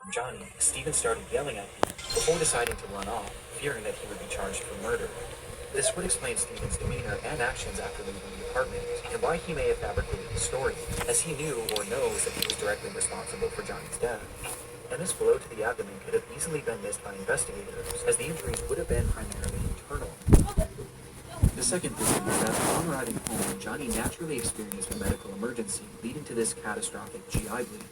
from Johnny, Stephen started yelling at him before deciding to run off, fearing that he would be charged for murder. This would explain Stephen's demeanor and actions after leaving the apartment, and why he may have fabricated the story, as he knew or knows that he was directly responsible for Johnny's death. And this blow to the abdomen could have easily been missed by investigators, as the injuries would have been primarily internal. The second theory is that upon arriving home, Johnny naturally experienced a medical emergency, leading to this catastrophic GI bleed.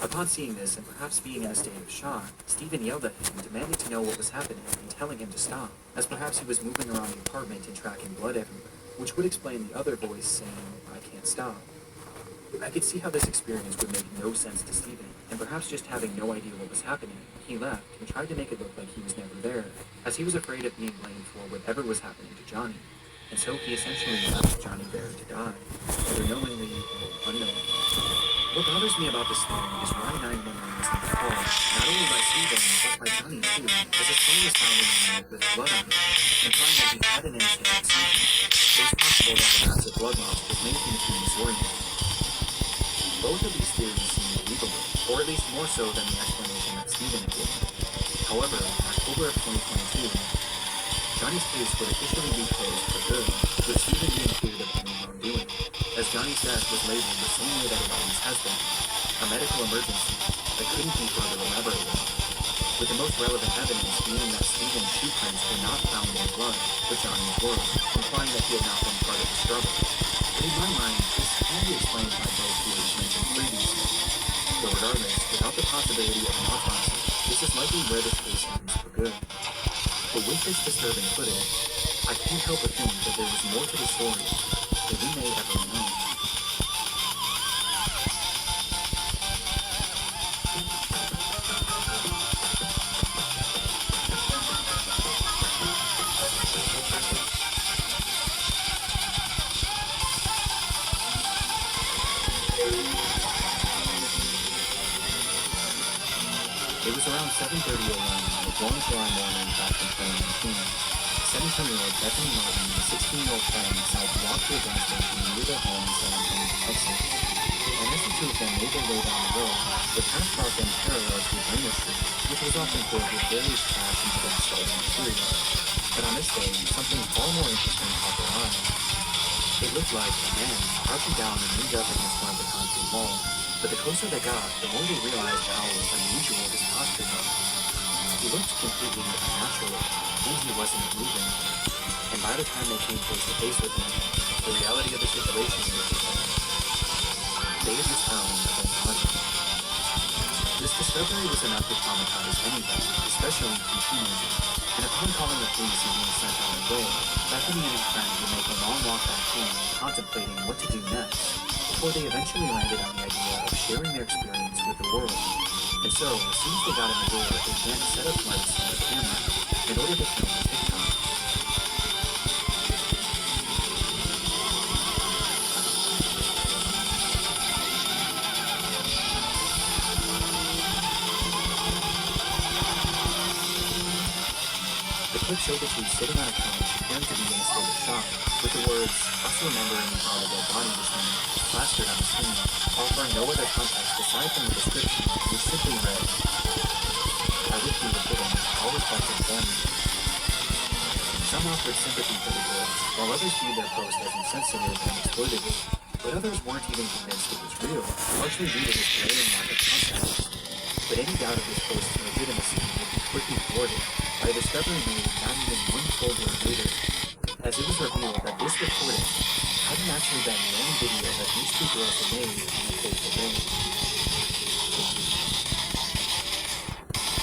Upon seeing this, and perhaps being in a state of shock, Stephen yelled at him, demanding to know what was happening and telling him to stop, as perhaps he was moving around the apartment and tracking blood everywhere, which would explain the other voice saying, "I can't stop." I could see how this experience would make no sense to Stephen, and perhaps just having no idea what was happening, he left and tried to make it look like he was never there, as he was afraid of being blamed for whatever was happening to Johnny. And so he essentially left Johnny there to die, whether knowingly or unknowingly. What bothers me about this theory is why 911 was not called, not only by Stephen, but by Johnny too, as his phone was found in the unit with blood on it, implying that he had an incident with something. It was possible that the massive blood loss was linked into disorientation. Both of these theories seem believable, or at least more so than the explanation that Stephen had given. However, in October of 2022, Johnny's case would officially be closed for good, with Stephen being cleared of any wrongdoing, as Johnny's death was labeled the same way that it always has been, a medical emergency that couldn't be further elaborated on, with the most relevant evidence being that Stephen's shoe prints were not found in blood, but Johnny's were, implying that he had not been part of the struggle. But in my mind, this can be explained by both theories mentioned previously. Though regardless, without the possibility of an autopsy, this is likely where this case ends for good. But with this disturbing footage, I can't help but think that there was more to the story than we may ever know. It was around 7:30 a.m. on a warm July morning back in 2019. 17-year-old Bethany Martin and 16-year-old friend decided to walk to a gas station near their home in San Antonio, Texas. And as the two of them made their way down the road, the path brought them parallel to a drainage street, which was often filled with various trash and gas-starting material. But on this day, something far more interesting caught their eye. It looked like a man crouching down and leaned up against one of the concrete walls. But the closer they got, the more they realized how unusual his posture was. He looked completely unnatural, and he wasn't moving. And by the time they came face to face with him, the reality of the situation was apparent. They had just found a dead body. This discovery was enough to traumatize anyone, especially two teenagers. And upon calling the police and being sent on their way, Bethany and her friend would make a long walk back home, contemplating what to do next, before they eventually landed on the idea of sharing their experience with the world. And so, as soon as they got in the door, they began to set up lights on their camera in order to film a TikTok. The clip showed the two sitting on a couch, appearing to be in a state of shock, with the words, "us remembering how the dead body was found," plastered on the screen, offering no other context aside from the description, which simply read, "I wish we were kidding, all reflecting family." Some offered sympathy for the girls, while others viewed their post as insensitive and exploitative, but others weren't even convinced it was real, largely due to this glaring lack of context. But any doubt of this post's legitimacy would be quickly thwarted by a discovery made not even one full day later, as it was revealed that this recording hadn't actually been the only video that these two girls had made on the fateful day.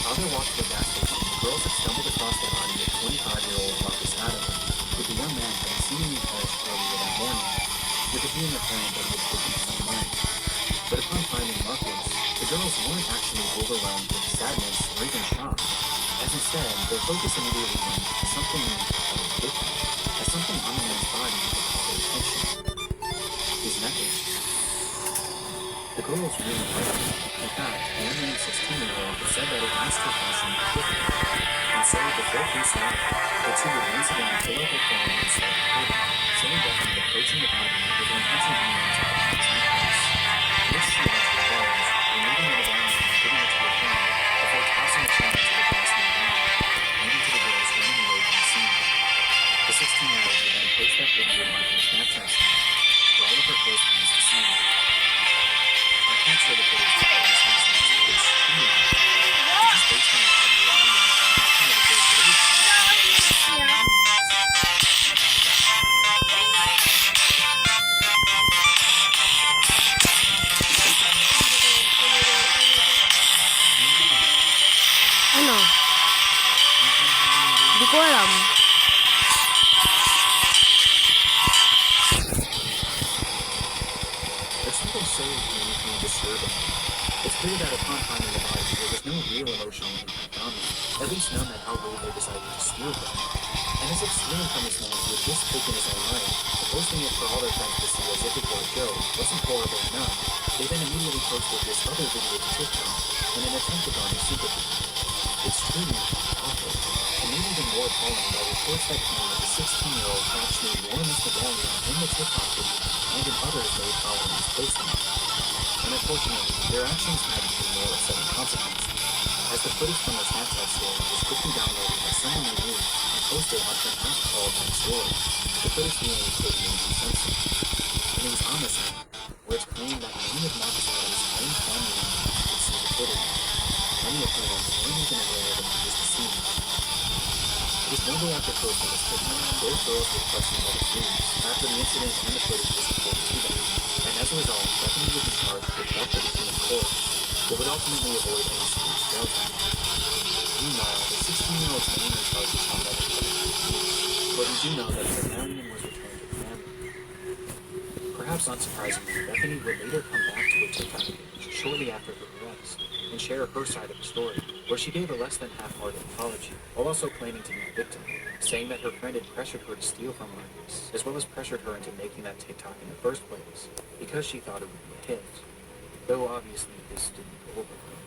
On their walk to the gas station, the girls had stumbled across the body of 25-year-old Marcus Adams, with the young man having seemingly perished earlier that morning, with it being apparent that he had taken his own life. But upon finding Marcus, the girls weren't actually overwhelmed with sadness or even shock, as instead, their focus immediately went to something different, as something on the man's body that caught their attention. His necklace. The girls really liked it. In fact, the unnamed 16-year-old said that it matched her fashion perfectly. And so, before police arrived, the two would once again pull out their phone and start recording, showing Bethany approaching the body with an intention to use the man's necklace, which she eventually does, removing it around and putting it to her phone. fueran. There's something so uniquely disturbing. It's clear that upon finding the body, there was no real emotional impact on them, at least none that outweighed their desire to steal them. And as if stealing from this man who had just taken his own life, and posting it for all their friends to see as if it were a joke wasn't horrible enough, they then immediately posted this other video to TikTok in an attempt to garner sympathy. It's truly awful, and maybe even more appalling by reports that claim that the 16-year-old actually warned Mr. Medallion in the TikTok video and in others made following his posting. And unfortunately, their actions had even more sudden consequences, as the footage from the Snapchat story was quickly downloaded by someone they knew and posted onto an app called Nextdoor, the footage being totally uncensored. And it was on this app where it's claimed that many of Marcus Adams' own family members could see the footage, many of whom weren't even aware that he was deceased. Just one day after posting this TikTok, both girls were questioned by the police after the incident and the footage was reported to them, and as a result, Bethany would be charged with theft of a human corpse, but would ultimately avoid any serious jail time. Meanwhile, the 16-year-old's name and charges on that but we do know that the medallion was returned to the family. Perhaps unsurprisingly, Bethany would later come back to her TikTok page shortly after her arrest and share her side of the story, where she gave a less than half-hearted apology, while also claiming to be a victim, saying that her friend had pressured her to steal from Marcus, as well as pressured her into making that TikTok in the first place, because she thought it would be a hit, though obviously this didn't go over well.